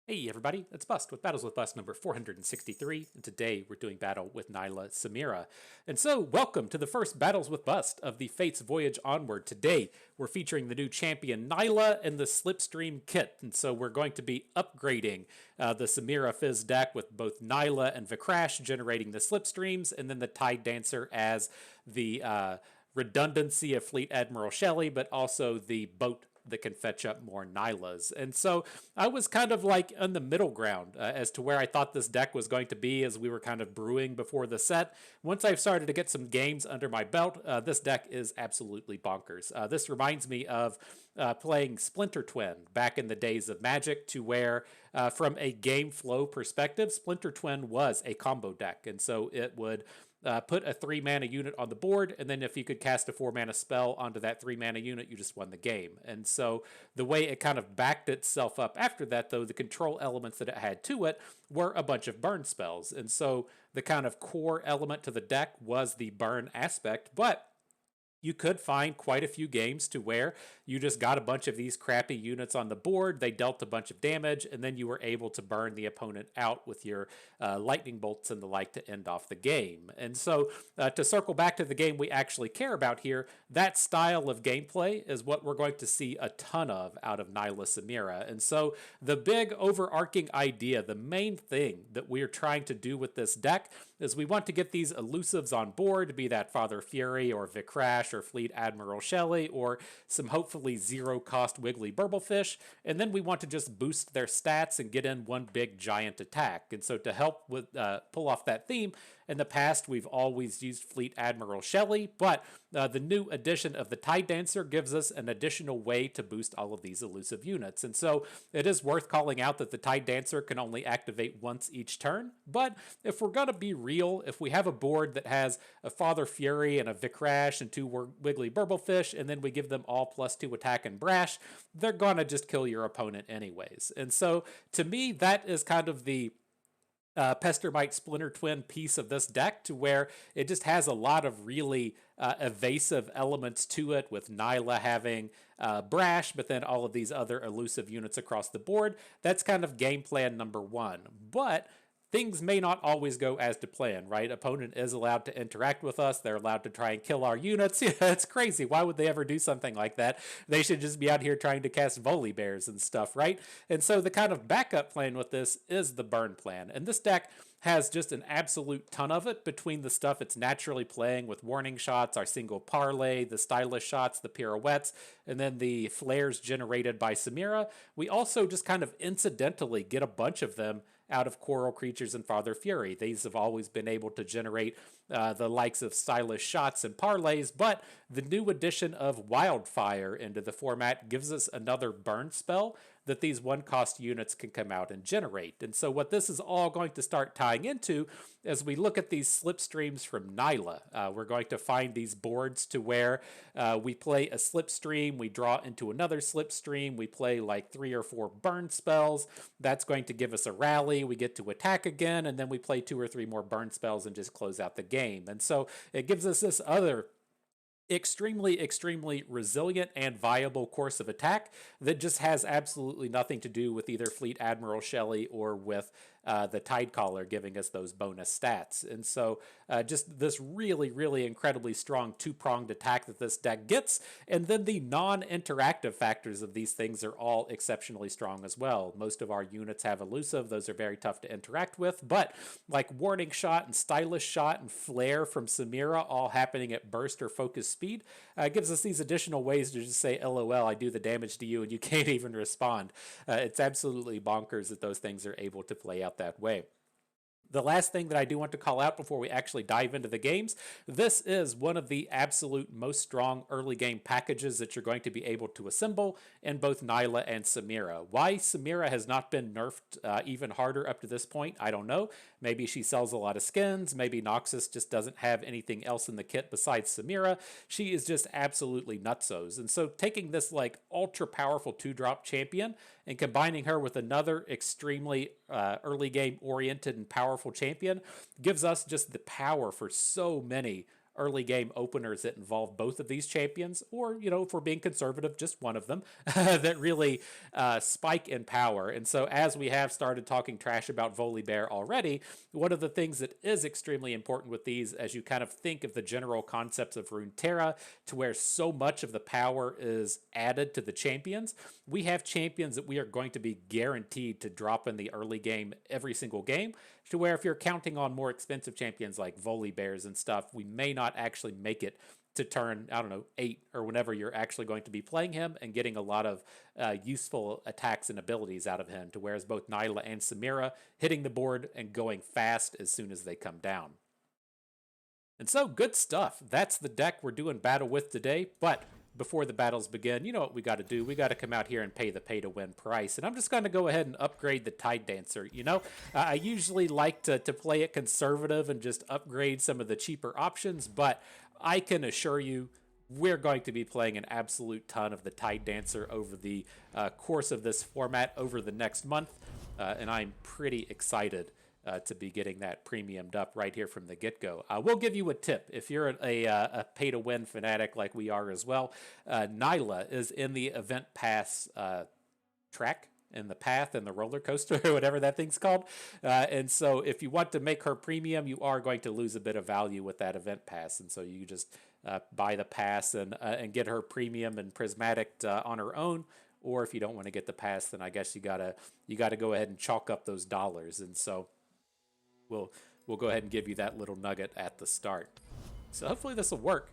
Hey everybody, it's Bust with Battles with Bust number 463, and today we're doing battle with Nilah Samira. And so, welcome to the first Battles with Bust of the Fates Voyage Onward. Today, we're featuring the new champion Nilah and the Slipstream kit, and so we're going to be upgrading the Samira Fizz deck with both Nilah and Vikrash generating the Slipstreams, and then the Tide Dancer as the redundancy of Fleet Admiral Shelley, but also the boat that can fetch up more Nilahs. And so I was kind of like on the middle ground as to where I thought this deck was going to be as we were kind of brewing before the set. Once I've started to get some games under my belt, this deck is absolutely bonkers. This reminds me of playing Splinter Twin back in the days of Magic, to where from a game flow perspective, Splinter Twin was a combo deck. And so it would put a 3-mana unit on the board, and then if you could cast a 4-mana spell onto that 3-mana unit, you just won the game. And so the way it kind of backed itself up after that, though, the control elements that it had to it were a bunch of burn spells. And so the kind of core element to the deck was the burn aspect, but you could find quite a few games to where you just got a bunch of these crappy units on the board, they dealt a bunch of damage, and then you were able to burn the opponent out with your lightning bolts and the like to end off the game. And so to circle back to the game we actually care about here, that style of gameplay is what we're going to see a ton of out of Nilah Samira. And so the big overarching idea, the main thing that we're trying to do with this deck, is we want to get these elusives on board, be that Father Fury or Vikrash or Fleet Admiral Shelley or some hopefully zero cost Wiggly Burblefish, and then we want to just boost their stats and get in one big giant attack. And so to help with pull off that theme, in the past we've always used Fleet Admiral Shelley, but the new addition of the Tide Dancer gives us an additional way to boost all of these elusive units. And so it is worth calling out that the Tide Dancer can only activate once each turn, but if we're going to be real, if we have a board that has a Father Fury and a Vikrash and 2 Wiggly Burblefish, and then we give them all +2 attack and brash, they're going to just kill your opponent anyways. And so to me, that is kind of the Pestermite Splinter Twin piece of this deck, to where it just has a lot of really evasive elements to it, with Nilah having brash, but then all of these other elusive units across the board. That's kind of game plan number 1. But things may not always go as to plan, right? Opponent is allowed to interact with us. They're allowed to try and kill our units. Yeah, it's crazy. Why would they ever do something like that? They should just be out here trying to cast Volibears and stuff, right? And so the kind of backup plan with this is the burn plan. And this deck has just an absolute ton of it, between the stuff it's naturally playing with warning shots, our single parlay, the stylish shots, the pirouettes, and then the flares generated by Samira. We also just kind of incidentally get a bunch of them out of Coral Creatures and Father Fury. These have always been able to generate the likes of stylish shots and parlays, but the new addition of Wildfire into the format gives us another burn spell that these 1-cost units can come out and generate. And so what this is all going to start tying into, as we look at these slipstreams from Nilah, we're going to find these boards to where we play a slipstream, we draw into another slipstream, we play like 3 or 4 burn spells. That's going to give us a rally, we get to attack again, and then we play 2 or 3 more burn spells and just close out the game. And so it gives us this other extremely resilient and viable course of attack that just has absolutely nothing to do with either Fleet Admiral Shelley or with the Tidecaller giving us those bonus stats. And so just this really incredibly strong 2-pronged attack that this deck gets, and then the non-interactive factors of these things are all exceptionally strong as well. Most of our units have elusive, those are very tough to interact with, but like Warning Shot and Stylish Shot and Flare from Samira all happening at burst or focus speed gives us these additional ways to just say LOL, I do the damage to you and you can't even respond. It's absolutely bonkers that those things are able to play out that way. The last thing that I do want to call out before we actually dive into the games, this is one of the absolute most strong early game packages that you're going to be able to assemble in both Nilah and Samira. Why Samira has not been nerfed even harder up to this point, I don't know. Maybe she sells a lot of skins, maybe Noxus just doesn't have anything else in the kit besides Samira. She is just absolutely nutsos. And so taking this like ultra powerful 2-drop champion and combining her with another extremely early game oriented and powerful champion gives us just the power for so many early game openers that involve both of these champions, or, you know, if we're being conservative, just one of them, that really spike in power. And so as we have started talking trash about Volibear already, one of the things that is extremely important with these, as you kind of think of the general concepts of Runeterra, to where so much of the power is added to the champions, we have champions that we are going to be guaranteed to drop in the early game every single game, to where if you're counting on more expensive champions like Volibears and stuff, we may not actually make it to turn, I don't know, 8 or whenever you're actually going to be playing him and getting a lot of useful attacks and abilities out of him, to whereas both Nilah and Samira hitting the board and going fast as soon as they come down. And so, good stuff. That's the deck we're doing battle with today, but before the battles begin, you know what we got to do. We got to come out here and pay the pay-to-win price. And I'm just going to go ahead and upgrade the Tide Dancer. You know, I usually like to play it conservative and just upgrade some of the cheaper options, but I can assure you we're going to be playing an absolute ton of the Tide Dancer over the course of this format over the next month, and I'm pretty excited to be getting that premiumed up right here from the get-go. We'll give you a tip. If you're a pay-to-win fanatic like we are as well, Nilah is in the event pass track, in the path, and the roller coaster, or whatever that thing's called. And so if you want to make her premium, you are going to lose a bit of value with that event pass. And so you just buy the pass and get her premium and prismatic on her own. Or if you don't want to get the pass, then I guess you gotta go ahead and chalk up those dollars. And so we'll go ahead and give you that little nugget at the start. So hopefully this will work.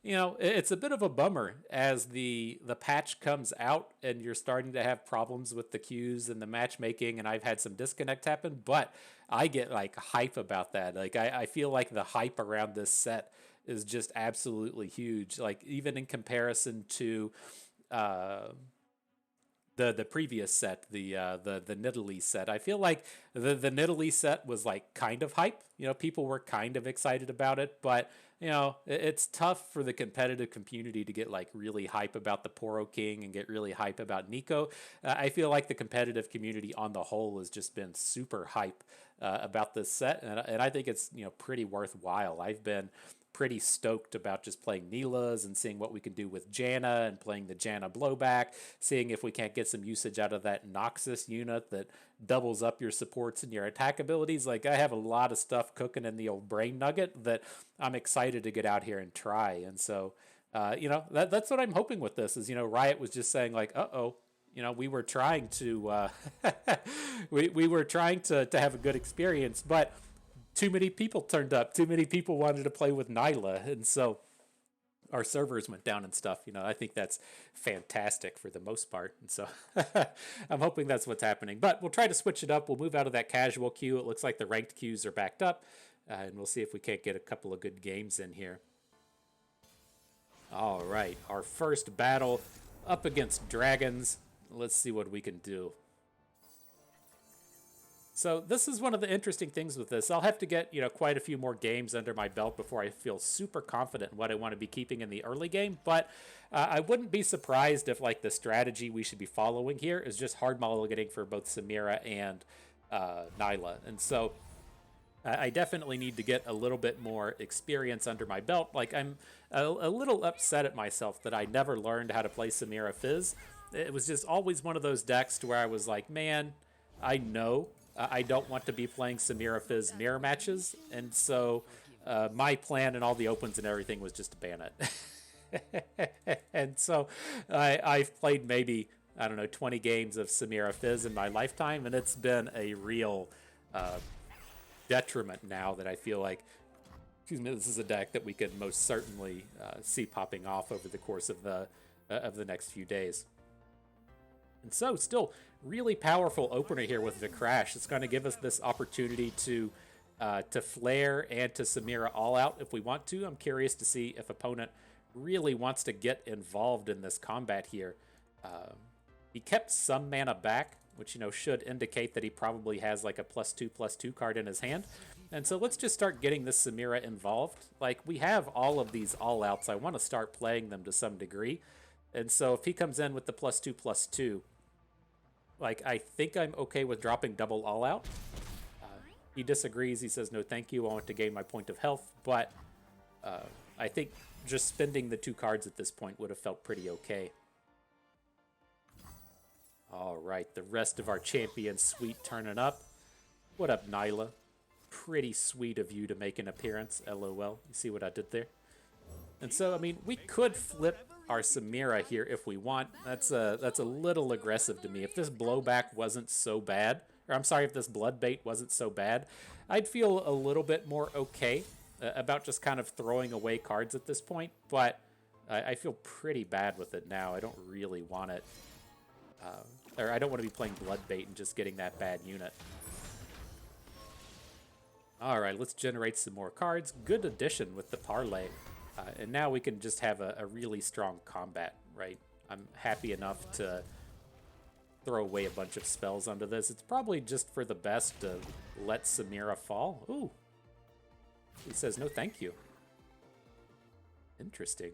You know, it's a bit of a bummer as the patch comes out and you're starting to have problems with the queues and the matchmaking, and I've had some disconnect happen, but I get like hype about that. Like I feel like the hype around this set is just absolutely huge. Like even in comparison to the previous set, the Nidalee set. I feel like the Nidalee set was like kind of hype. You know, people were kind of excited about it, but you know, it's tough for the competitive community to get like really hype about the Poro King and get really hype about Nico. I feel like the competitive community on the whole has just been super hype about this set, and I think it's, you know, pretty worthwhile. I've been pretty stoked about just playing Nilah's and seeing what we can do with Janna and playing the Janna blowback, seeing if we can't get some usage out of that Noxus unit that doubles up your supports and your attack abilities. Like I have a lot of stuff cooking in the old brain nugget that I'm excited to get out here and try. And so, you know, that's what I'm hoping with this is, you know, Riot was just saying like, you know, we were trying to, we were trying to have a good experience, but too many people turned up. Too many people wanted to play with Nilah, and so our servers went down and stuff. You know, I think that's fantastic for the most part, and so I'm hoping that's what's happening. But we'll try to switch it up. We'll move out of that casual queue. It looks like the ranked queues are backed up, and we'll see if we can't get a couple of good games in here. All right, our first battle up against dragons. Let's see what we can do. So this is one of the interesting things with this. I'll have to get, you know, quite a few more games under my belt before I feel super confident in what I want to be keeping in the early game. But I wouldn't be surprised if like the strategy we should be following here is just hard mulliganing for both Samira and Nilah. And so I definitely need to get a little bit more experience under my belt. Like I'm a little upset at myself that I never learned how to play Samira Fizz. It was just always one of those decks to where I was like, man, I know I don't want to be playing Samira Fizz mirror matches, and so my plan and all the opens and everything was just to ban it. And so I've played maybe, I don't know, 20 games of Samira Fizz in my lifetime, and it's been a real detriment now that I feel like, excuse me, this is a deck that we could most certainly see popping off over the course of the next few days. And so still really powerful opener here with the Crash. It's going to give us this opportunity to flare and to Samira all out if we want to. I'm curious to see if opponent really wants to get involved in this combat here. He kept some mana back, which, you know, should indicate that he probably has like a +2/+2 card in his hand. And so let's just start getting this Samira involved. Like, we have all of these all-outs. I want to start playing them to some degree. And so if he comes in with the +2/+2, like, I think I'm okay with dropping double all-out. He disagrees. He says, no, thank you. I want to gain my point of health. But I think just spending the 2 cards at this point would have felt pretty okay. Alright, the rest of our champion suite turning up. What up, Nilah? Pretty sweet of you to make an appearance, LOL. You see what I did there? And so, I mean, we could flip our Samira here if we want. That's a little aggressive to me. If this blowback wasn't so bad, or I'm sorry, if this blood bait wasn't so bad, I'd feel a little bit more okay about just kind of throwing away cards at this point. But I feel pretty bad with it now. I don't really want it. Or I don't want to be playing blood bait and just getting that bad unit. Alright, let's generate some more cards. Good addition with the parlay. And now we can just have a really strong combat, right? I'm happy enough to throw away a bunch of spells onto this. It's probably just for the best to let Samira fall. Ooh. He says no thank you. Interesting.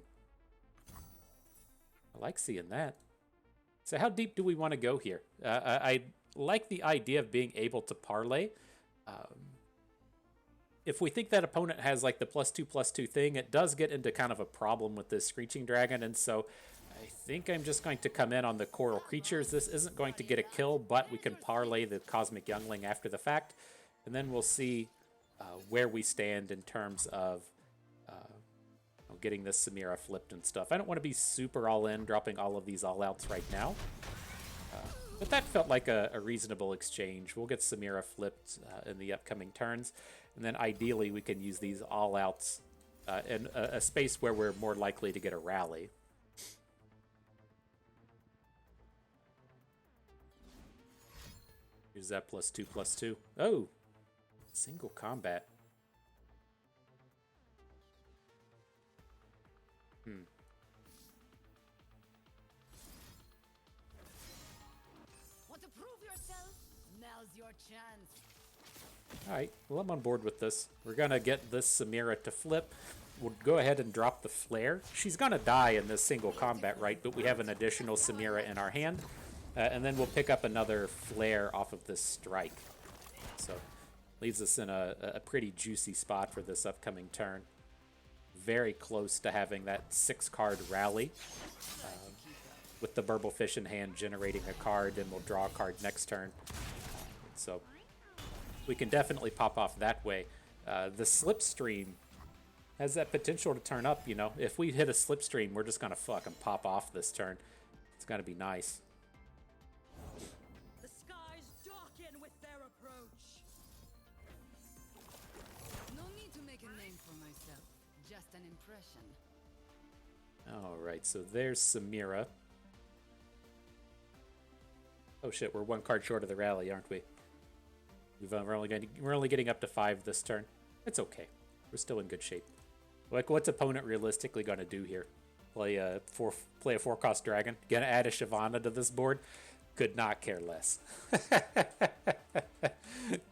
I like seeing that. So how deep do we want to go here? I like the idea of being able to parlay. If we think that opponent has like the +2/+2 thing, it does get into kind of a problem with this Screeching Dragon, and so I think I'm just going to come in on the Coral Creatures. This isn't going to get a kill, but we can parlay the Cosmic Youngling after the fact, and then we'll see where we stand in terms of getting this Samira flipped and stuff. I don't want to be super all-in, dropping all of these all-outs right now. But that felt like a reasonable exchange. We'll get Samira flipped in the upcoming turns. And then ideally we can use these all-outs in a space where we're more likely to get a rally. Here's that +2/+2. Oh! Single combat. Want to prove yourself? Now's your chance. Alright, well I'm on board with this. We're gonna get this Samira to flip. We'll go ahead and drop the Flare. She's gonna die in this single combat, right? But we have an additional Samira in our hand. And then we'll pick up another Flare off of this Strike. So, leaves us in a pretty juicy spot for this upcoming turn. Very close to having that 6-card rally. With the Burblefish in hand generating a card, and we'll draw a card next turn. So we can definitely pop off that way. The Slipstream has that potential to turn up, you know. If we hit a Slipstream, we're just going to fucking pop off this turn. It's going to be nice. The skies darken with their approach. No need to make a name for myself. Just an impression. Alright, so there's Samira. Oh shit, we're 1 card short of the rally, aren't we? We're only getting up to 5 this turn. It's okay. We're still in good shape. Like, what's opponent realistically going to do here? Play a 4-cost dragon? Gonna add a Shyvana to this board? Could not care less.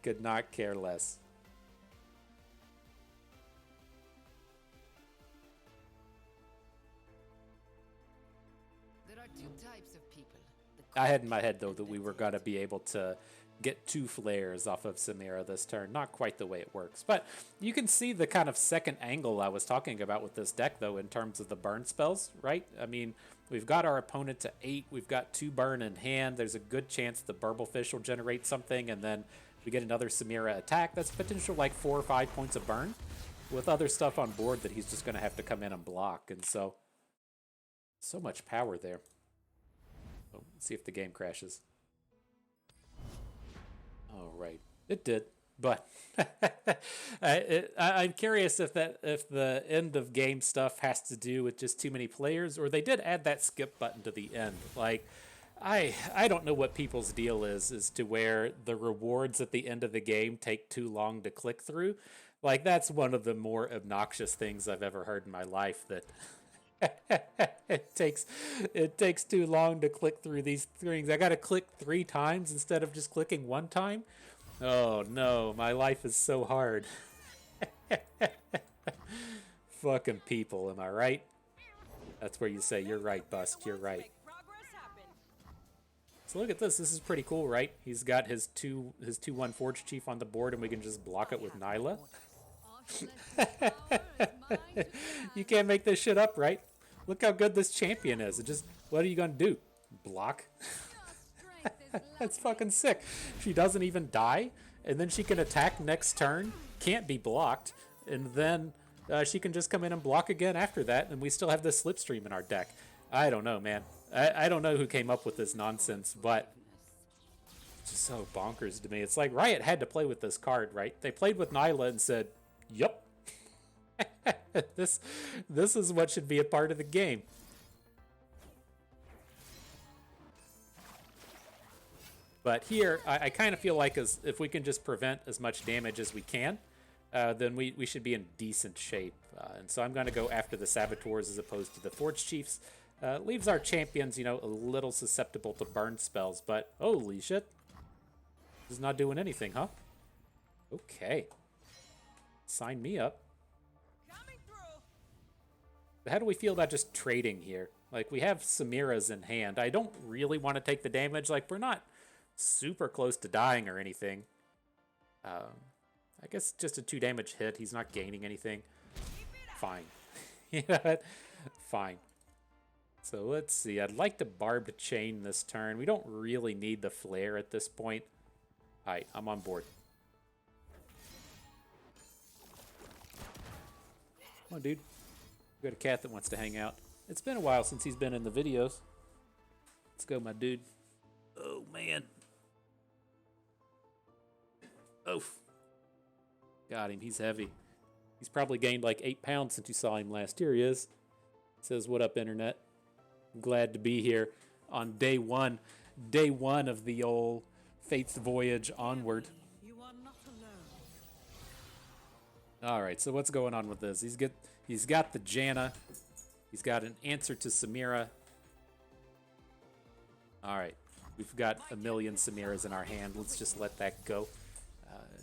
Could not care less. There are 2 types of people. I had in my head, though, that we were going to be able to get 2 flares off of Samira this turn. Not quite the way it works. But you can see the kind of second angle I was talking about with this deck, though, in terms of the burn spells, right? I mean, we've got our opponent to 8. We've got 2 burn in hand. There's a good chance the Burblefish will generate something, and then we get another Samira attack. That's potential like 4 or 5 points of burn with other stuff on board that he's just going to have to come in and block. And so much power there. Oh, let's see if the game crashes. All right, it did, but I'm curious if the end of game stuff has to do with just too many players, or they did add that skip button to the end. Like, I don't know what people's deal is as to where the rewards at the end of the game take too long to click through. Like, that's one of the more obnoxious things I've ever heard in my life, that it takes too long to click through these things. I gotta click 3 times instead of just clicking 1 time. Oh no, my life is so hard. Fucking people, am I right? That's where you say, you're right, Bust, you're right. So look at this. This is pretty cool, right? He's got his 2/1 Forge Chief on the board, and we can just block it with Nilah. You can't make this shit up, right? Look how good this champion is. It just, what are you gonna do? Block? That's fucking sick. She doesn't even die, and then she can attack next turn, can't be blocked, and then she can just come in and block again after that, and we still have this slipstream in our deck. I don't know, man. I don't know who came up with this nonsense, but it's just so bonkers to me. It's like Riot had to play with this card, right? They played with Nilah and said, yup. This is what should be a part of the game. But here, I kind of feel like if we can just prevent as much damage as we can, then we should be in decent shape. And so I'm going to go after the Saboteurs as opposed to the Forge Chiefs. Leaves our champions, you know, a little susceptible to burn spells, but holy shit. This is not doing anything, huh? Okay. Sign me up. How do we feel about just trading here? Like, we have Samira's in hand. I don't really want to take the damage. Like, we're not super close to dying or anything. I guess just a 2 damage hit. He's not gaining anything. Fine. Yeah, fine. So let's see. I'd like to barbed chain this turn. We don't really need the flare at this point. Alright, I'm on board. Come on, dude. We got a cat that wants to hang out. It's been a while since he's been in the videos. Let's go, my dude. Oh, man. Oof. Got him. He's heavy. He's probably gained like 8 pounds since you saw him last. Here he is. Says, what up, internet? I'm glad to be here on day one. Day one of the old Fate's Voyage onward. You are not alone. Alright, so what's going on with this? He's got the Janna. He's got an answer to Samira. Alright. We've got a million Samiras in our hand. Let's just let that go.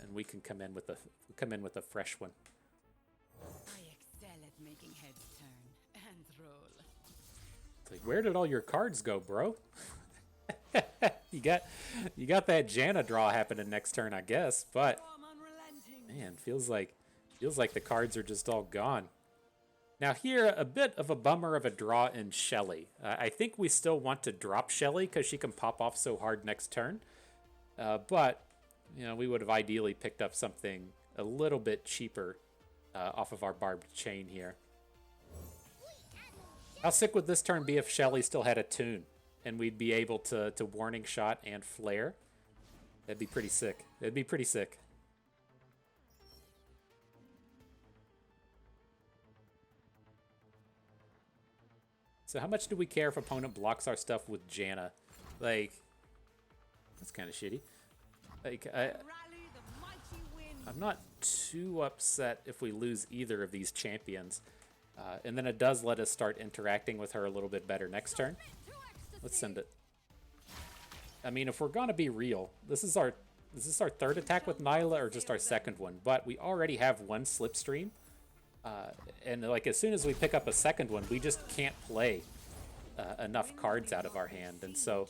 And we can come in with a fresh one. I excel at making heads turn and roll. It's like, where did all your cards go, bro? you got that Janna draw happening next turn, I guess, but man, feels like the cards are just all gone. Now here, a bit of a bummer of a draw in Shelly. I think we still want to drop Shelly because she can pop off so hard next turn. But, you know, we would have ideally picked up something a little bit cheaper off of our barbed chain here. How sick would this turn be if Shelly still had a tune and we'd be able to warning shot and flare? That'd be pretty sick. That'd be pretty sick. So how much do we care if opponent blocks our stuff with Janna? Like, that's kind of shitty. Like, I'm not too upset if we lose either of these champions. And then it does let us start interacting with her a little bit better next turn. Let's send it. I mean, if we're gonna be real, is this our third attack with Nilah or just our second one? But we already have one slipstream. And like as soon as we pick up a second one, we just can't play enough cards out of our hand. And so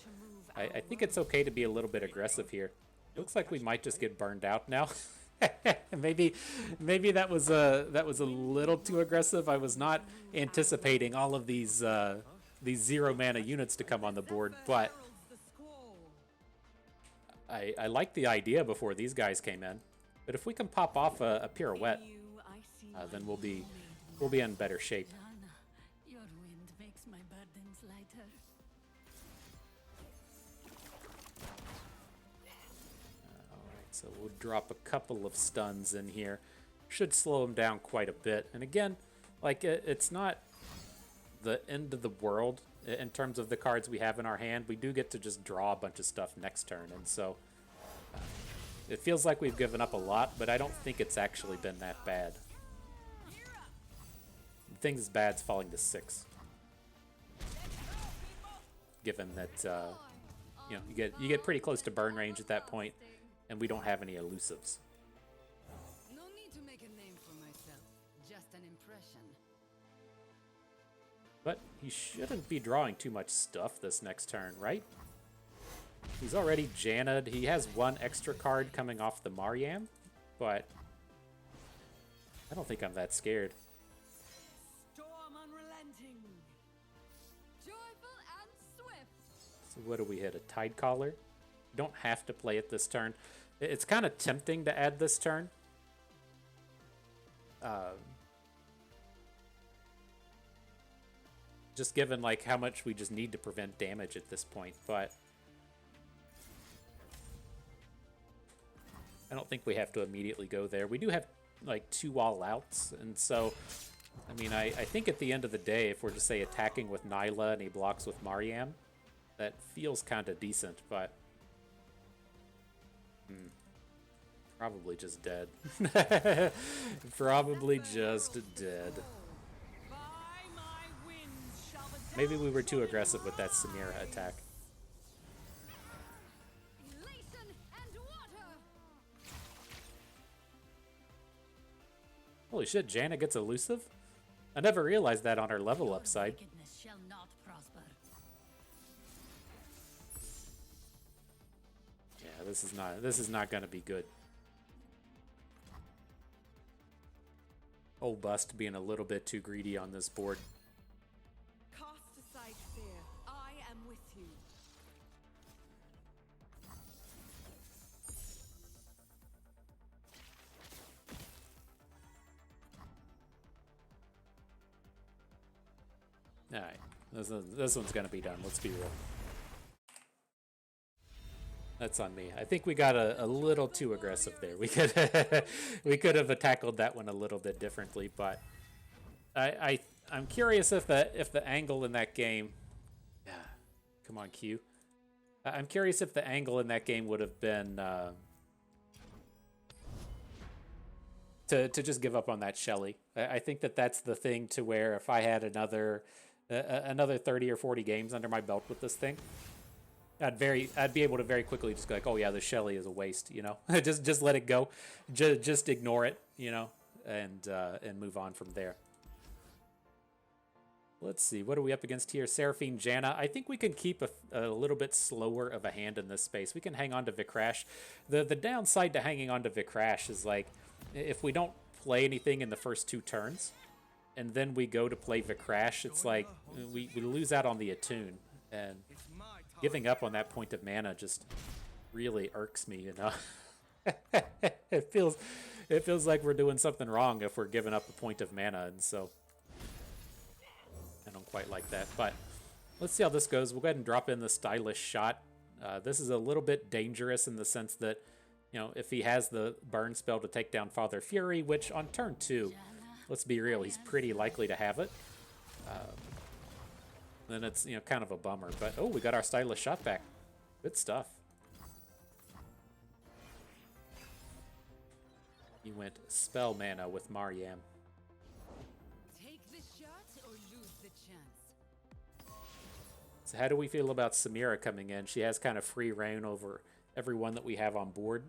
I think it's okay to be a little bit aggressive here. Looks like we might just get burned out now. maybe that was a little too aggressive. I was not anticipating all of these 0 mana units to come on the board, but I like the idea before these guys came in. But if we can pop off a pirouette, then we'll be in better shape. Your wind makes my burdens lighter. Alright, so we'll drop a couple of stuns in here. Should slow him down quite a bit. And again, like it's not the end of the world in terms of the cards we have in our hand. We do get to just draw a bunch of stuff next turn, and so it feels like we've given up a lot, but I don't think it's actually been that bad. Things bad's falling to 6, given that you know you get pretty close to burn range at that point, and we don't have any elusives. No need to make a name for myself, just an impression. But he shouldn't be drawing too much stuff this next turn, right? He's already Janna'd. He has 1 extra card coming off the Mariam, but I don't think I'm that scared. Storm unrelenting. Joyful and swift. So what do we hit? A Tide Caller? You don't have to play it this turn. It's kind of tempting to add this turn. Just given like how much we just need to prevent damage at this point, but I don't think we have to immediately go there. We do have like 2 all-outs, and so, I mean, I think at the end of the day, if we're just, say, attacking with Nilah and he blocks with Mariam, that feels kind of decent, but probably just dead. Probably just dead. Maybe we were too aggressive with that Samira attack. Holy shit, Janna gets elusive? I never realized that on her level up side. Yeah, this is not gonna be good. Old Bust being a little bit too greedy on this board. Cast aside fear. I am with you. Alright, this one's gonna be done, let's be real. That's on me. I think we got a little too aggressive there. We could have tackled that one a little bit differently, but I'm curious if the angle in that game, come on Q. I'm curious if the angle in that game would have been to just give up on that Shelly. I think that's the thing to where if I had another 30 or 40 games under my belt with this thing, I'd be able to very quickly just go like, oh yeah, the Shelly is a waste, you know. just let it go, just ignore it, you know, and move on from there. Let's see, what are we up against here? Seraphine Janna. I think we can keep a little bit slower of a hand in this space. We can hang on to Vikrash. The downside to hanging on to Vikrash is like, if we don't play anything in the first 2 turns, and then we go to play Vikrash, it's like we lose out on the attune, and giving up on that point of mana just really irks me, you know. It feels like we're doing something wrong if we're giving up a point of mana, and so I don't quite like that. But let's see how this goes. We'll go ahead and drop in the Stylish Shot. This is a little bit dangerous in the sense that, you know, if he has the burn spell to take down Father Fury, which on turn 2, let's be real, he's pretty likely to have it. Then it's, you know, kind of a bummer. But, oh, we got our Stylish Shot back. Good stuff. He went spell mana with Mariam. Take the shot or lose the chance. So how do we feel about Samira coming in? She has kind of free reign over everyone that we have on board.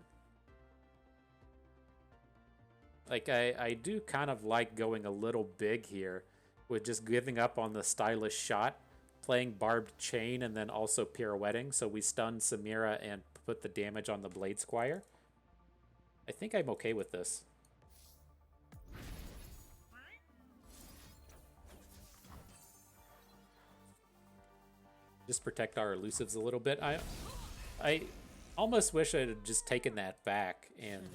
Like, I do kind of like going a little big here with just giving up on the Stylish Shot, playing Barbed Chain, and then also pirouetting, so we stun Samira and put the damage on the Blade Squire. I think I'm okay with this. Just protect our elusives a little bit. I almost wish I had just taken that back and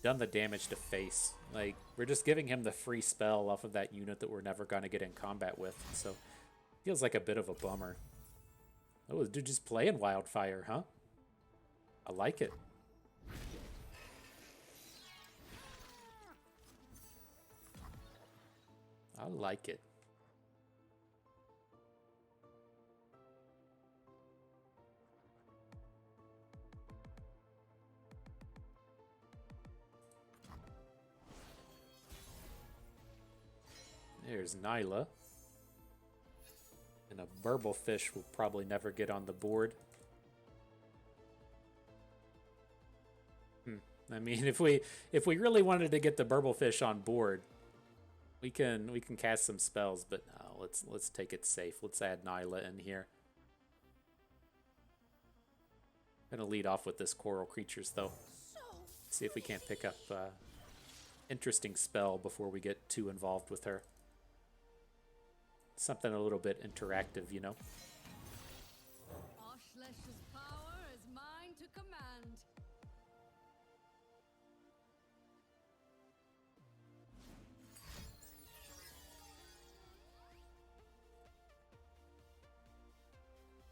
done the damage to face. Like, we're just giving him the free spell off of that unit that we're never going to get in combat with, so feels like a bit of a bummer. Oh, this dude just playing Wildfire, huh? I like it. I like it. There's Nilah. And a Burblefish will probably never get on the board. I mean, if we really wanted to get the Burblefish on board, we can cast some spells, but no, let's take it safe. Let's add Nilah in here. Gonna lead off with this Coral Creatures, though. See if we can't pick up interesting spell before we get too involved with her. Something a little bit interactive, you know? Oshlesh's power is mine to command.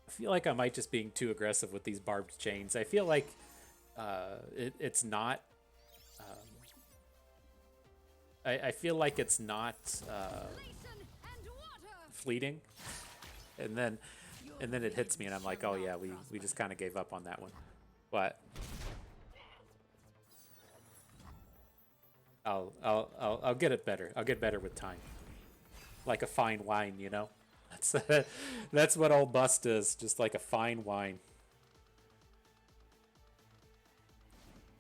I feel like I might just being too aggressive with these barbed chains. I feel like it's not... I feel like it's not fleeting, and then it hits me, and I'm like, oh yeah, we just kind of gave up on that one. But I'll get it better. I'll get better with time, like a fine wine, you know. That's what old Bust is, just like a fine wine.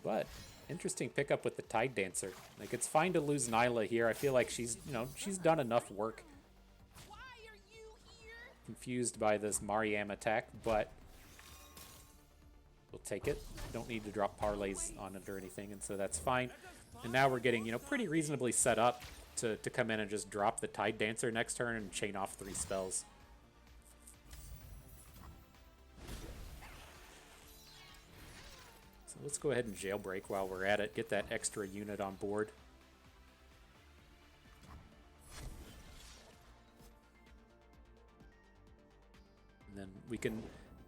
But interesting pickup with the Tide Dancer. Like, it's fine to lose Nilah here. I feel like she's, you know, she's done enough work. Why are you here? Confused by this Mariam attack, but we'll take it. Don't need to drop parlays on it or anything, and so that's fine. And now we're getting, you know, pretty reasonably set up to come in and just drop the Tide Dancer next turn and chain off 3 spells. So let's go ahead and jailbreak while we're at it. Get that extra unit on board. And then we can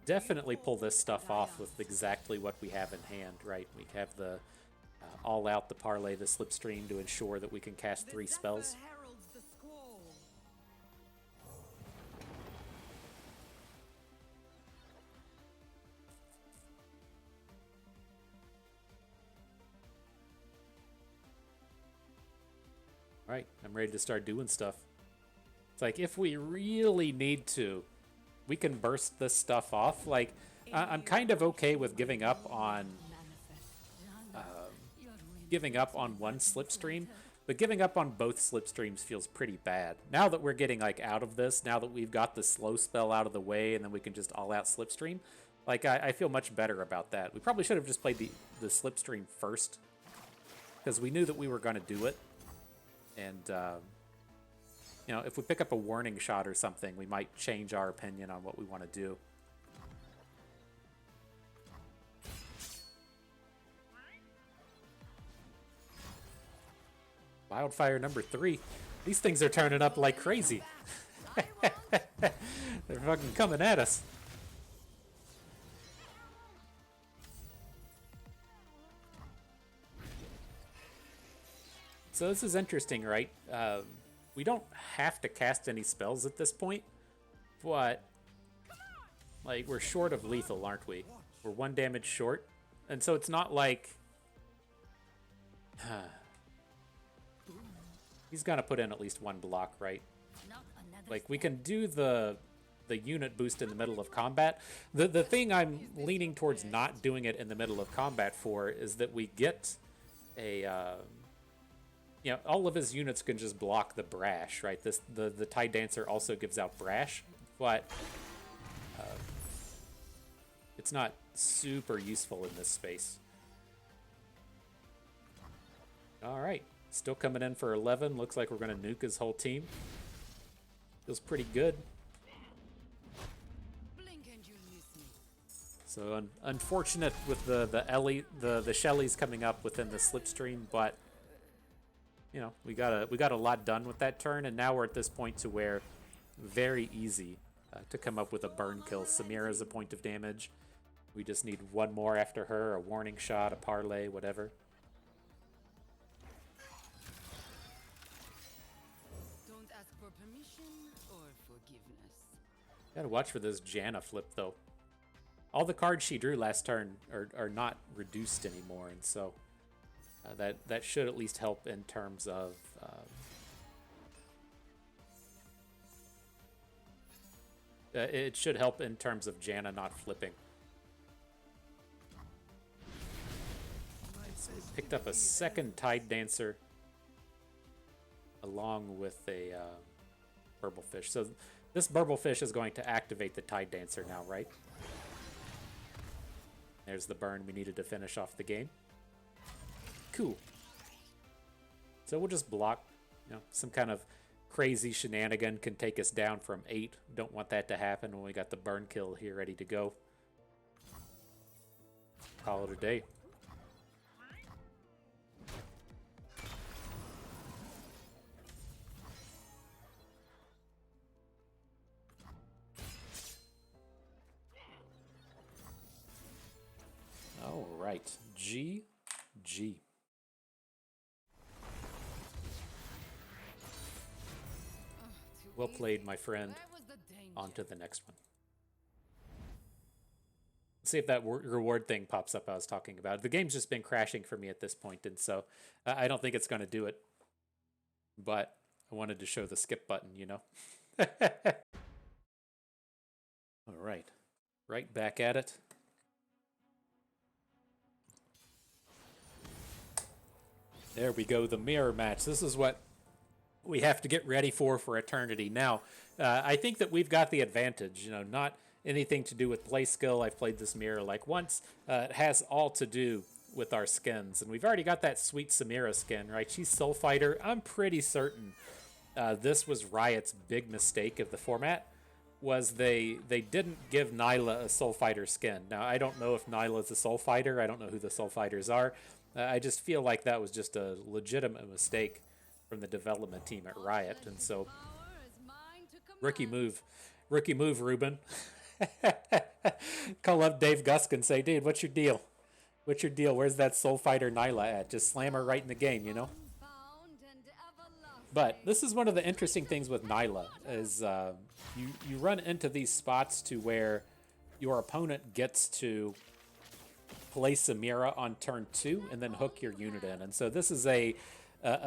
definitely pull this stuff off with exactly what we have in hand, right? We have the all out, the parlay, the slipstream to ensure that we can cast 3 spells. All right, I'm ready to start doing stuff. It's like, if we really need to, we can burst this stuff off. Like, I'm kind of okay with giving up on one slipstream, but giving up on both slipstreams feels pretty bad. Now that we're getting like out of this, now that we've got the slow spell out of the way, and then we can just all out slipstream, like I feel much better about that. We probably should have just played the slipstream first, because we knew that we were going to do it. And you know, if we pick up a warning shot or something, we might change our opinion on what we want to do. Wildfire number 3. These things are turning up like crazy. They're fucking coming at us. So this is interesting, right? We don't have to cast any spells at this point, but like, we're short of lethal, aren't we? We're 1 damage short, and so it's not like he's gonna put in at least 1 block, right? Like, we can do the unit boost in the middle of combat. The thing I'm leaning towards not doing it in the middle of combat for is that we get a you know, all of his units can just block the brash, right? The Tide Dancer also gives out brash, but it's not super useful in this space. All right, still coming in for 11. Looks like we're going to nuke his whole team. Feels pretty good. Blink and you miss me. So unfortunate with the Shelleys coming up within the slipstream, but you know, we got a lot done with that turn, and now we're at this point to where very easy to come up with a burn kill. Samira's a point of damage. We just need 1 more after her, a warning shot, a parlay, whatever. Don't ask for permission or forgiveness. Gotta watch for this Janna flip, though. All the cards she drew last turn are not reduced anymore, and so that should at least help in terms of it should help in terms of Janna not flipping. So we picked up a second Tide Dancer along with a Burblefish. So this Burblefish is going to activate the Tide Dancer now, right? There's the burn we needed to finish off the game. Cool. So we'll just block, you know, some kind of crazy shenanigan can take us down from 8. Don't want that to happen when we got the burn kill here ready to go. Call it a day. All right, GG. Well played, my friend. On to the next one. Let's see if that reward thing pops up I was talking about. The game's just been crashing for me at this point, and so I don't think it's going to do it. But I wanted to show the skip button, you know? All right. Right back at it. There we go, the mirror match. This is what we have to get ready for eternity. Now, I think that we've got the advantage, you know, not anything to do with play skill. I've played this mirror like once. It has all to do with our skins, and we've already got that sweet Samira skin, right? She's Soul Fighter. I'm pretty certain this was Riot's big mistake of the format, was they didn't give Nilah a Soul Fighter skin. Now, I don't know if Nilah's a Soul Fighter. I don't know who the Soul Fighters are. I just feel like that was just a legitimate mistake from the development team at Riot, and so rookie move, Ruben. Call up Dave Gusk and say, dude, what's your deal? What's your deal? Where's that Soul Fighter Nilah at? Just slam her right in the game, you know? But this is one of the interesting things with Nilah, is you run into these spots to where your opponent gets to play Samira on turn 2 and then hook your unit in. And so this is a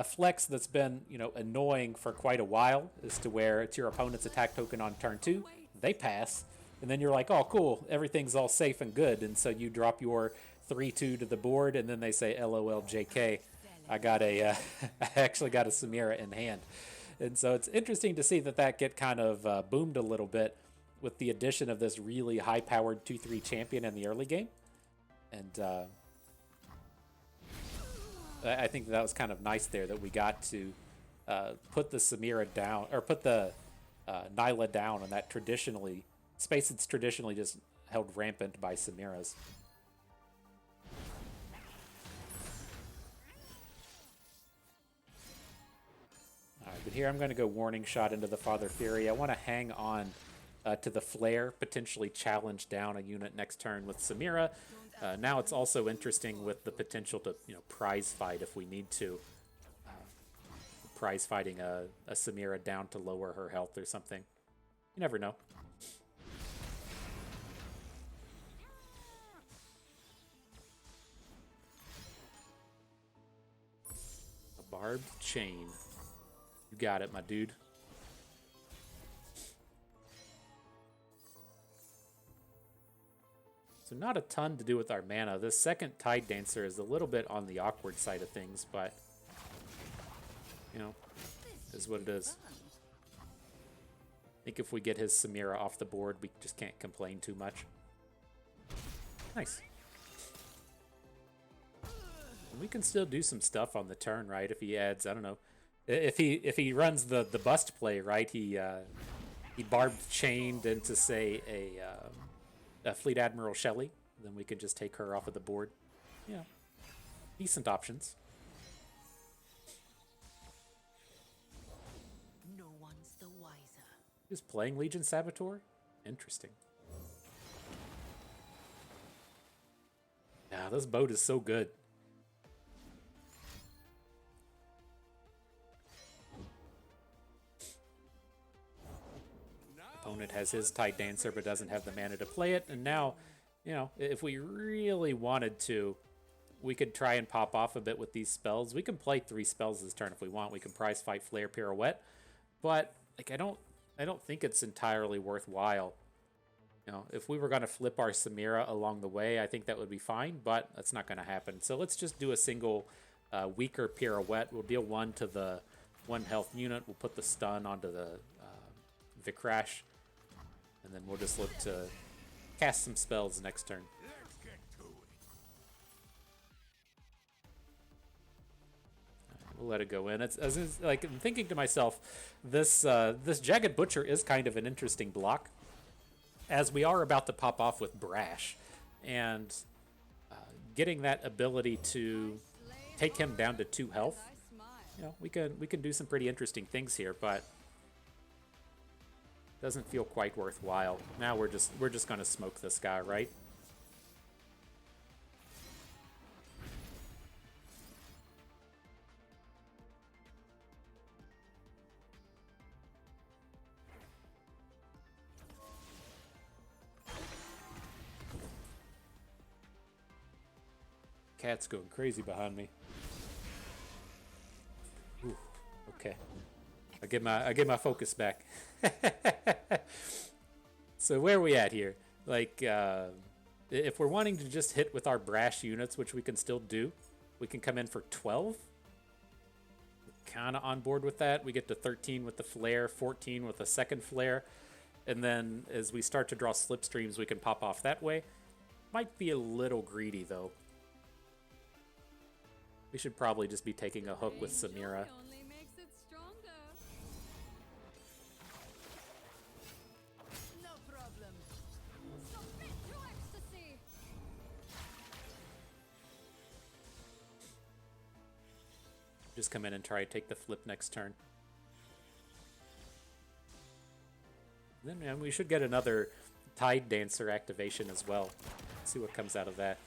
flex that's been, you know, annoying for quite a while, as to where it's your opponent's attack token on turn 2, they pass, and then you're like, oh cool, everything's all safe and good, and so you drop your 3-2 to the board, and then they say, LOL JK, I got a I actually got a Samira in hand. And so it's interesting to see that get kind of boomed a little bit with the addition of this really high-powered 2-3 champion in the early game. And I think that was kind of nice there, that we got to put the Samira down, or put the Nilah down on that traditionally space that's traditionally just held rampant by Samiras. All right, but here I'm going to go Warning Shot into the Father Fury. I want to hang on to the Flare, potentially challenge down a unit next turn with Samira. Now it's also interesting with the potential to, you know, prize fight if we need to. Prize fighting a Samira down to lower her health or something. You never know. A barbed chain. You got it, my dude. So not a ton to do with our mana. This second Tide Dancer is a little bit on the awkward side of things, but, you know, is what it is. I think if we get his Samira off the board, we just can't complain too much. Nice. And we can still do some stuff on the turn, right? If he adds, I don't know, if he runs the bust play, right? He barbed chained into, say, a Fleet Admiral Shelley, then we can just take her off of the board. Yeah, decent options. No one's the wiser. Just playing Legion Saboteur? Interesting. Yeah, this boat is so good. Opponent has his Tide Dancer but doesn't have the mana to play it, and now, you know, if we really wanted to, we could try and pop off a bit with these spells. We can play 3 spells this turn if we want. We can prize fight, Flare, Pirouette, but like I don't think it's entirely worthwhile. You know, if we were going to flip our Samira along the way, I think that would be fine, but that's not going to happen. So let's just do a single weaker Pirouette. We'll deal 1 to the 1 health unit. We'll put the stun onto the Vicrash, and then we'll just look to cast some spells next turn. Let's get to We'll let it go in. It's like I'm thinking to myself, this Jagged Butcher is kind of an interesting block, as we are about to pop off with Brash, and getting that ability to take him down to 2 health. You know, we can do some pretty interesting things here, but doesn't feel quite worthwhile. Now we're just gonna smoke this guy, right? Cat's going crazy behind me. Ooh, okay. I get my focus back. So where are we at here? Like, if we're wanting to just hit with our Brash units, which we can still do, we can come in for 12. Kind of on board with that. We get to 13 with the flare, 14 with a second flare, and then as we start to draw slipstreams, we can pop off that way. Might be a little greedy though. We should probably just be taking a hook with Samira. Only makes it stronger. No problem. Submit to ecstasy. Just come in and try to take the flip next turn. Then we should get another Tide Dancer activation as well. See what comes out of that.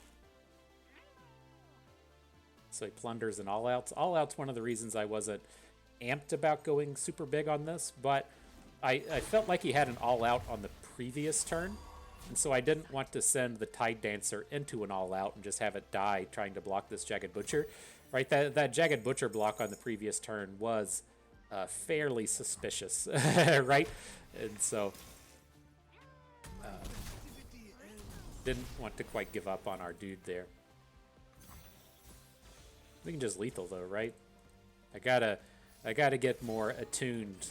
So he plunders and all outs. All outs one of the reasons I wasn't amped about going super big on this, but I felt like he had an all out on the previous turn, and so I didn't want to send the Tide Dancer into an all out and just have it die trying to block this Jagged Butcher. Right, that Jagged Butcher block on the previous turn was fairly suspicious, right? And so didn't want to quite give up on our dude there. We can just lethal though, right? I gotta get more attuned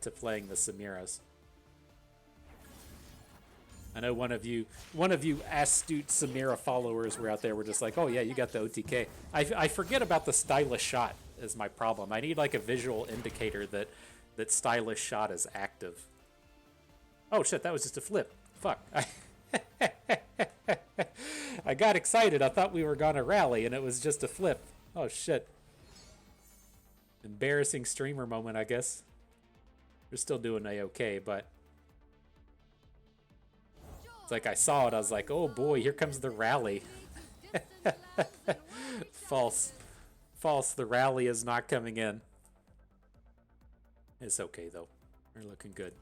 to playing the Samiras. I know one of you astute Samira followers were out there. Were just like, oh yeah, you got the OTK. I forget about the stylish shot is my problem. I need like a visual indicator that stylish shot is active. Oh shit, that was just a flip. Fuck. I got excited. I thought we were gonna rally, and it was just a flip. Oh shit. Embarrassing streamer moment, I guess. We're still doing A-okay, but it's like I saw it, I was like, oh boy, here comes the rally. False. False, the rally is not coming in. It's okay though. We're looking good.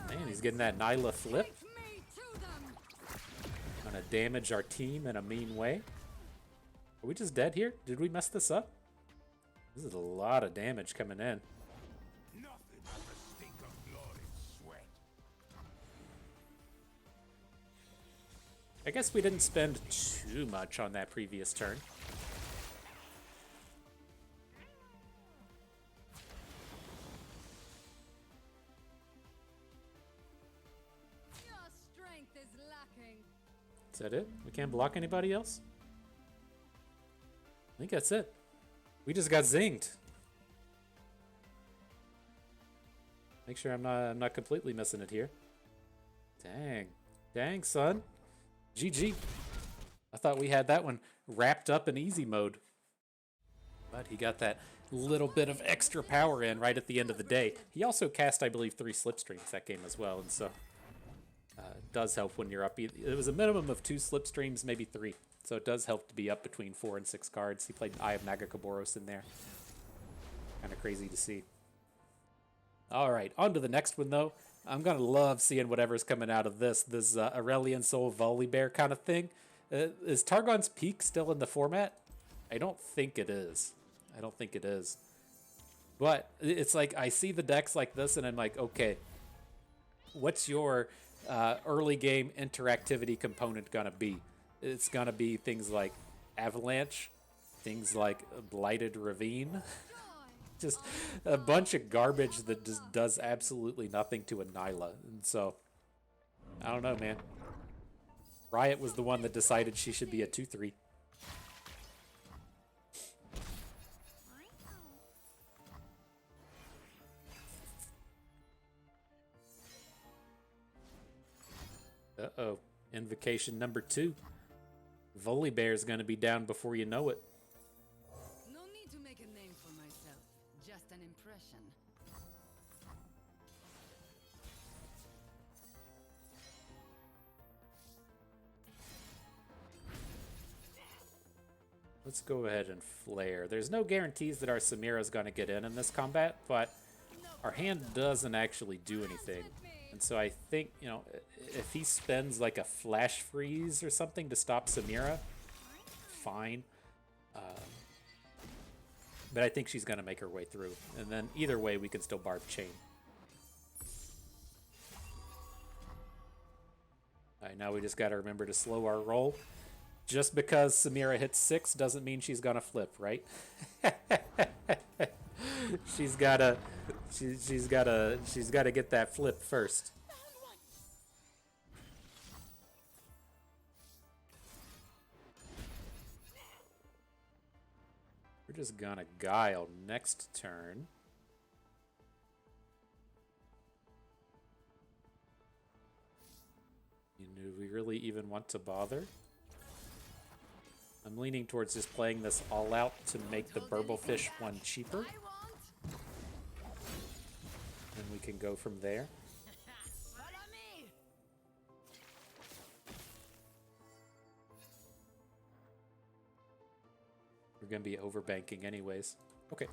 Man, he's getting that Nilah flip. Gonna damage our team in a mean way. Are we just dead here? Did we mess this up? This is a lot of damage coming in. Nothing but the stink of blood and sweat. I guess we didn't spend too much on that previous turn. Your strength is lacking. Is that it? We can't block anybody else? I think that's it. We just got zinged. Make sure I'm not completely missing it here. Dang. Dang, son. GG. I thought we had that one wrapped up in easy mode. But he got that little bit of extra power in right at the end of the day. He also cast, I believe, 3 slipstreams that game as well, and so it does help when you're up. It was a minimum of 2 slipstreams, maybe 3. So it does help to be up between 4 and 6 cards. He played Eye of Nagakaboros in there. Kind of crazy to see. All right, on to the next one, though. I'm going to love seeing whatever's coming out of this Aurelion Sol Volibear kind of thing. Is Targon's Peak still in the format? I don't think it is. I don't think it is. But it's like I see the decks like this, and I'm like, okay, what's your early game interactivity component going to be? It's going to be things like Avalanche, things like Blighted Ravine, just a bunch of garbage that just does absolutely nothing to a Nilah. And so, I don't know, man. Riot was the one that decided she should be a 2/3. Uh-oh. Invocation number 2. Volibear is going to be down before you know it. No need to make a name for myself, just an impression. Let's go ahead and flare. There's no guarantees that our Samira is going to get in this combat, but our hand doesn't actually do anything. And so I think, you know, if he spends like a flash freeze or something to stop Samira, fine. But I think she's going to make her way through. And then either way, we can still barb chain. All right, now we just got to remember to slow our roll. Just because Samira hits 6 doesn't mean she's going to flip, right? She's gotta get that flip first. We're just gonna guile next turn. Do we really even want to bother? I'm leaning towards just playing this all out to make the Burblefish one cheaper. And we can go from there. We're going to be overbanking anyways. Okay.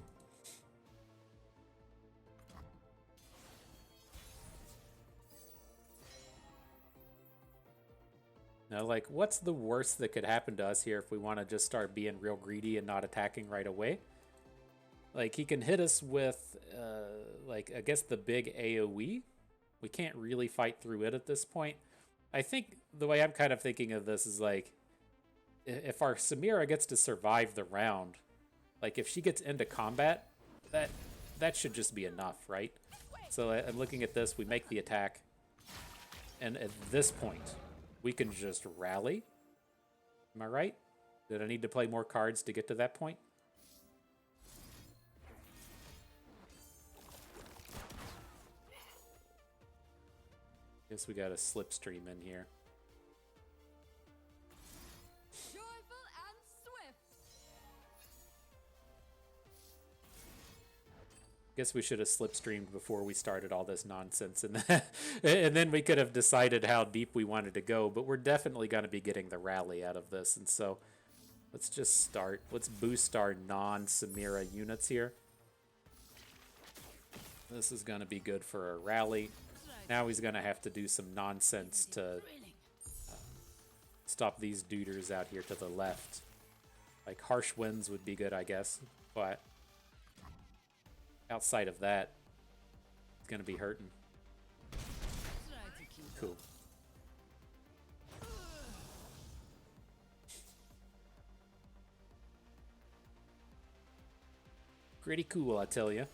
Now, like, what's the worst that could happen to us here if we want to just start being real greedy and not attacking right away? Like, he can hit us with, like, I guess the big AoE. We can't really fight through it at this point. I think the way I'm kind of thinking of this is, like, if our Samira gets to survive the round, like, if she gets into combat, that should just be enough, right? So I'm looking at this, we make the attack, and at this point, we can just rally. Am I right? Did I need to play more cards to get to that point? Guess we got a slipstream in here. Joyful and swift. Guess we should have slipstreamed before we started all this nonsense, and then we could have decided how deep we wanted to go. But we're definitely going to be getting the rally out of this, and so let's just start. Let's boost our non-Samira units here. This is going to be good for a rally. Now he's going to have to do some nonsense to stop these duders out here to the left. Like, harsh winds would be good, I guess, but outside of that, it's going to be hurting. Cool. Pretty cool, I tell you.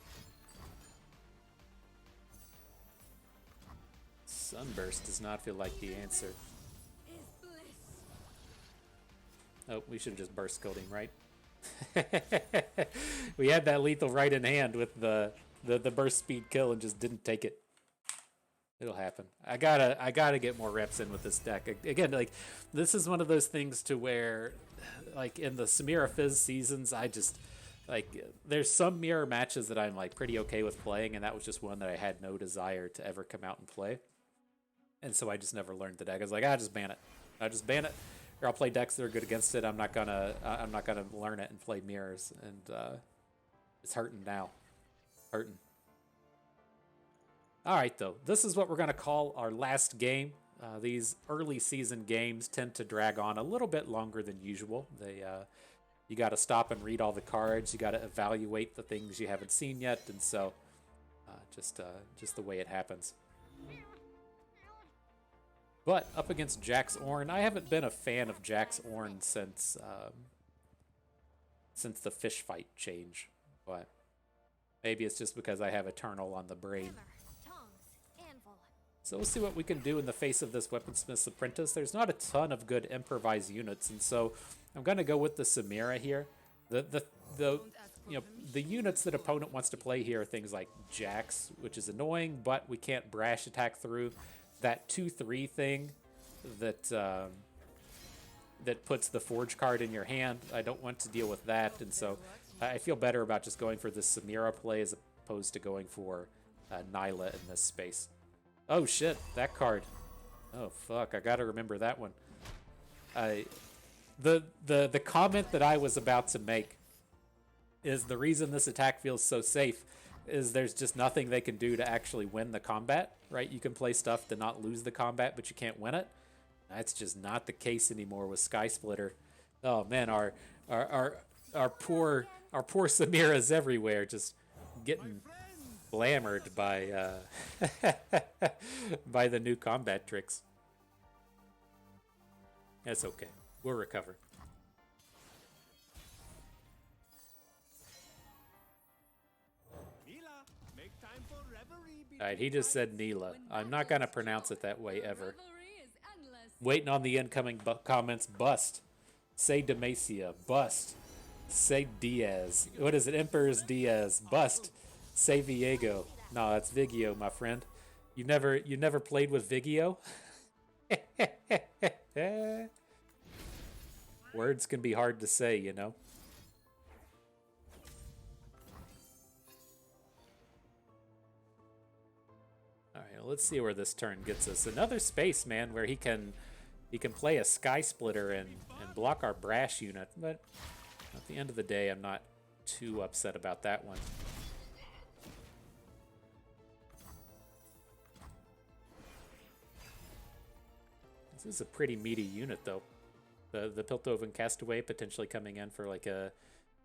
Sunburst does not feel like the answer. Oh, we should have just burst killed him, right? We had that lethal right in hand with the burst speed kill and just didn't take it. It'll happen. I gotta get more reps in with this deck. Again, like, this is one of those things to where, like, in the Samira Fizz seasons, I just, like, there's some mirror matches that I'm, like, pretty okay with playing, and that was just one that I had no desire to ever come out and play. And so I just never learned the deck. I was like, just ban it. I just ban it, or I'll play decks that are good against it. I'm not gonna learn it and play mirrors. And it's hurting now, hurting. All right, though. This is what we're gonna call our last game. These early season games tend to drag on a little bit longer than usual. You got to stop and read all the cards. You got to evaluate the things you haven't seen yet, and so just the way it happens. But up against Jax Ornn, I haven't been a fan of Jax Ornn since the fish fight change. But maybe it's just because I have Eternal on the brain. So we'll see what we can do in the face of this Weaponsmith's Apprentice. There's not a ton of good improvised units, and so I'm going to go with the Samira here. The the units that opponent wants to play here are things like Jax, which is annoying, but we can't brash attack through. That 2/3 thing that that puts the Forge card in your hand, I don't want to deal with that, and so I feel better about just going for this Samira play as opposed to going for Nilah in this space. Oh shit, that card. Oh fuck, I gotta remember that one. The comment that I was about to make is the reason this attack feels so safe is there's just nothing they can do to actually win the combat, right? You can play stuff to not lose the combat, but you can't win it. That's just not the case anymore with Sky Splitter. Oh man, our poor Samira's everywhere, just getting blammered by by the new combat tricks. That's okay. We'll recover. Alright, he just said Nilah. I'm not going to pronounce it that way ever. Waiting on the incoming comments. Bust. Say Demacia. Bust. Say Diaz. What is it? Emperor's Diaz. Bust. Say Viego. No, that's Vigio, my friend. You never played with Vigio? Words can be hard to say, you know. Let's see where this turn gets us. Another space, man, where he can play a Sky Splitter and block our Brash unit. But at the end of the day, I'm not too upset about that one. This is a pretty meaty unit, though. The Piltover Castaway potentially coming in for like a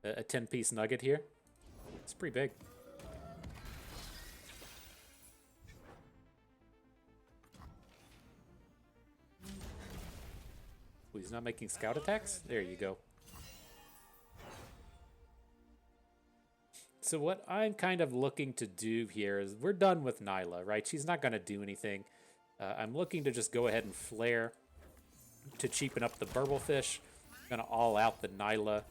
10-piece nugget here. It's pretty big. Ooh, he's not making scout attacks? There you go. So what I'm kind of looking to do here is we're done with Nilah, right? She's not going to do anything. I'm looking to just go ahead and flare to cheapen up the Burblefish. I'm going to all out the Nilah.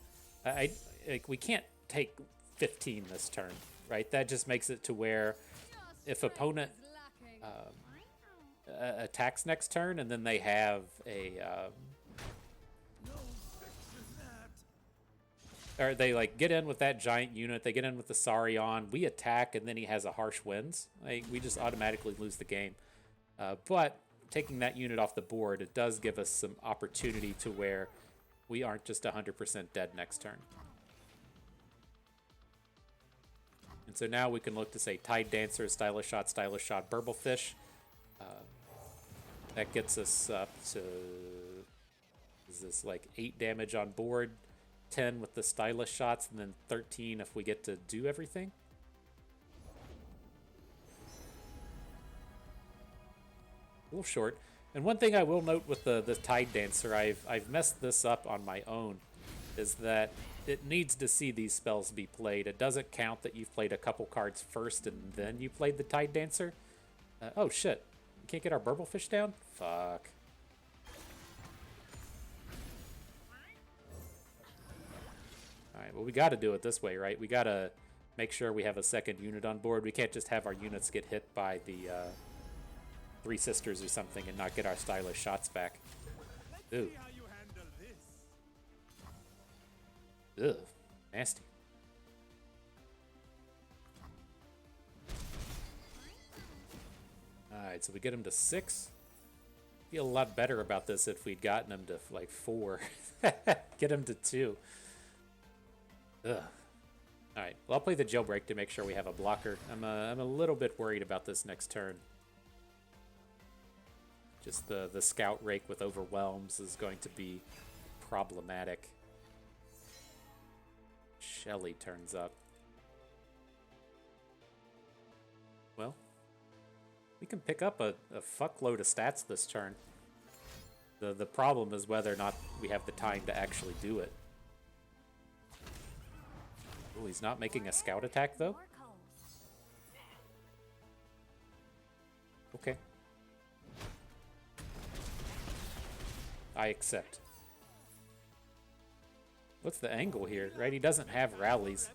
We can't take 15 this turn, right? That just makes it to where if opponent attacks next turn and then they have a... or they like get in with that giant unit, they get in with the Saurion, we attack, and then he has a Harsh Winds. Like, we just automatically lose the game. But taking that unit off the board, it does give us some opportunity to where we aren't just 100% dead next turn. And so now we can look to say Tide Dancer, Stylish Shot, Burblefish. That gets us up to, is this like 8 damage on board, 10 with the Stylish Shots, and then 13 if we get to do everything. A little short. And one thing I will note with the Tide Dancer, I've messed this up on my own, is that it needs to see these spells be played. It doesn't count that you've played a couple cards first and then you played the Tide Dancer. Oh shit. We can't get our Burblefish down? Fuck. Alright, well we gotta do it this way, right? We gotta make sure we have a second unit on board. We can't just have our units get hit by the Three Sisters or something and not get our Stylish Shots back. Ooh. Ugh, nasty. Alright, so we get him to 6. Feel a lot better about this if we'd gotten him to like 4. Get him to 2. Ugh. Alright, well I'll play the Jailbreak to make sure we have a blocker. I'm a little bit worried about this next turn. Just the Scout Rake with Overwhelms is going to be problematic. Shelly turns up. Well, we can pick up a fuckload of stats this turn. The problem is whether or not we have the time to actually do it. Oh, he's not making a scout attack though? Okay. I accept. What's the angle here, right? He doesn't have rallies.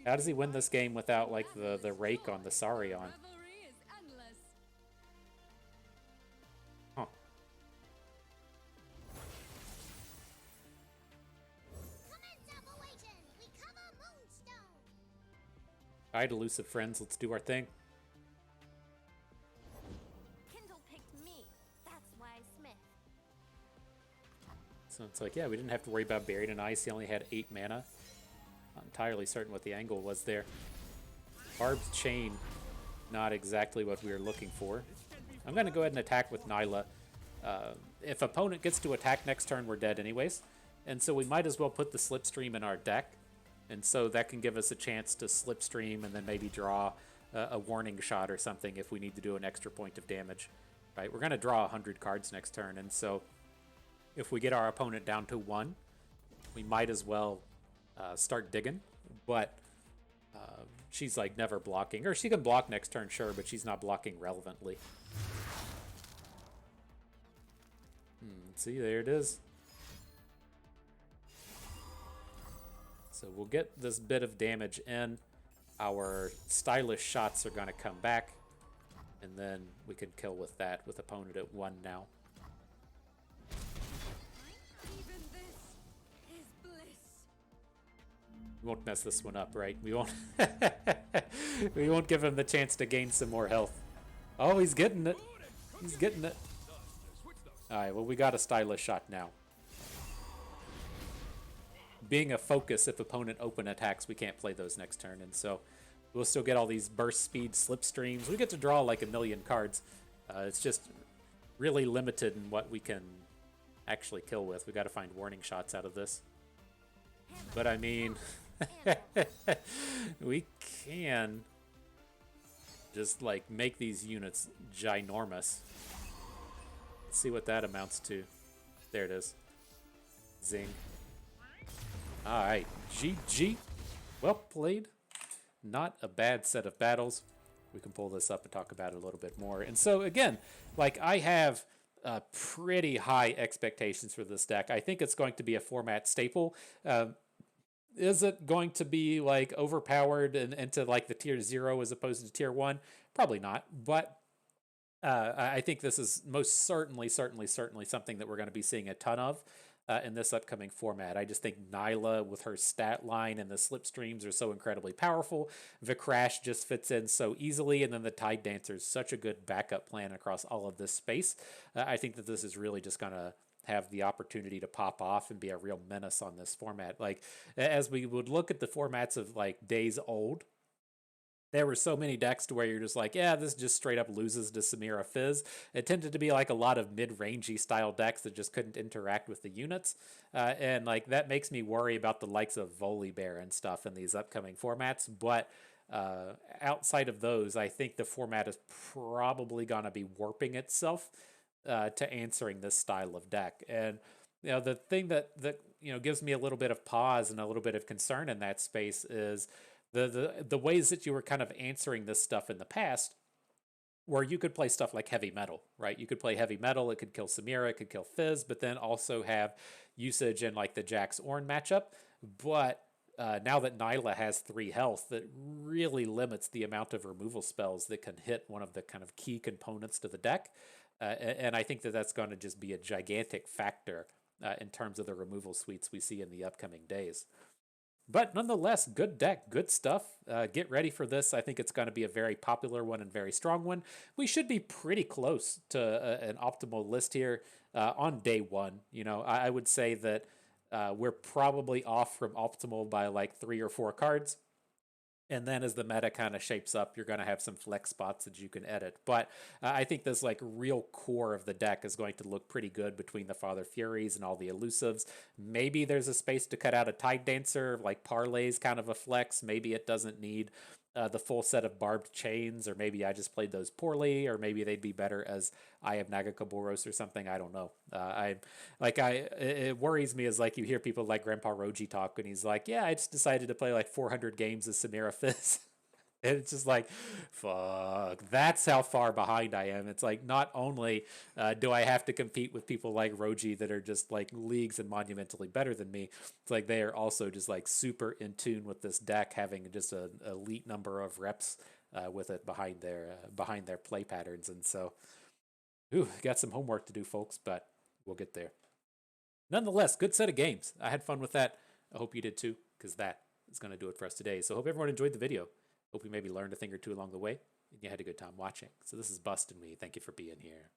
How does he win this game without, like, the rake on the Sarion? Revelry is endless. Huh. Alright, elusive friends, let's do our thing. Kindle picked me. That's why Smith. So it's like, yeah, we didn't have to worry about Buried in Ice. He only had 8 mana. Not entirely certain what the angle was there. Barb's Chain, not exactly what we were looking for. I'm going to go ahead and attack with Nilah. If opponent gets to attack next turn, we're dead anyways. And so we might as well put the Slipstream in our deck. And so that can give us a chance to Slipstream and then maybe draw a warning shot or something if we need to do an extra point of damage. Right? We're going to draw 100 cards next turn. And so if we get our opponent down to 1, we might as well start digging. But she's like never blocking. Or she can block next turn, sure, but she's not blocking relevantly. See, there it is. So we'll get this bit of damage in. Our stylish shots are going to come back. And then we can kill with that with opponent at 1 now. Even this is bliss. We won't mess this one up, right? We won't we won't give him the chance to gain some more health. Oh, he's getting it. He's getting it. Alright, well, we got a stylish shot now. Being a focus, if opponent open attacks, we can't play those next turn. And so we'll still get all these burst speed slipstreams. We get to draw like 1,000,000 cards. It's just really limited in what we can actually kill with. We got to find warning shots out of this. But I mean, we can just like make these units ginormous. Let's see what that amounts to. There it is. Zing. Alright, GG. Well played. Not a bad set of battles. We can pull this up and talk about it a little bit more. And so, again, like I have pretty high expectations for this deck. I think it's going to be a format staple. Is it going to be like overpowered and into like the tier 0 as opposed to tier 1? Probably not. But I think this is most certainly something that we're going to be seeing a ton of in this upcoming format. I just think Nilah with her stat line and the slipstreams are so incredibly powerful. The Crash just fits in so easily, and then the Tide Dancer is such a good backup plan across all of this space. I think that this is really just going to have the opportunity to pop off and be a real menace on this format. Like, as we would look at the formats of like days old, there were so many decks to where you're just like, yeah, this just straight up loses to Samira Fizz. It tended to be like a lot of mid-rangey style decks that just couldn't interact with the units. And like that makes me worry about the likes of Volibear and stuff in these upcoming formats. But outside of those, I think the format is probably going to be warping itself to answering this style of deck. And you know, the thing that you know gives me a little bit of pause and a little bit of concern in that space is the ways that you were kind of answering this stuff in the past, where you could play stuff like heavy metal, right? You could play heavy metal, it could kill Samira, it could kill Fizz, but then also have usage in like the Jax Ornn matchup. But now that Nilah has 3 health, that really limits the amount of removal spells that can hit one of the kind of key components to the deck. And I think that that's going to just be a gigantic factor in terms of the removal suites we see in the upcoming days. But nonetheless, good deck, good stuff. Get ready for this. I think it's going to be a very popular one and very strong one. We should be pretty close to an optimal list here on day 1. You know, I would say that we're probably off from optimal by like 3 or 4 cards. And then as the meta kind of shapes up, you're going to have some flex spots that you can edit. But I think this like real core of the deck is going to look pretty good between the Father Furies and all the elusives. Maybe there's a space to cut out a Tide Dancer, like Parlay's kind of a flex. Maybe it doesn't need the full set of barbed chains, or maybe I just played those poorly, or maybe they'd be better as Eye of Nagakaboros or something. I don't know. It worries me as like you hear people like Grandpa Roji talk, and he's like, yeah, I just decided to play like 400 games as Samira Fizz. And it's just like, fuck, that's how far behind I am. It's like, not only do I have to compete with people like Roji that are just like leagues and monumentally better than me, it's like they are also just like super in tune with this deck, having just an elite number of reps with it behind their play patterns. And so, ooh, got some homework to do, folks, but we'll get there. Nonetheless, good set of games. I had fun with that. I hope you did too, because that is going to do it for us today. So hope everyone enjoyed the video. Hope we maybe learned a thing or two along the way, and you had a good time watching. So this is Bust and me. Thank you for being here.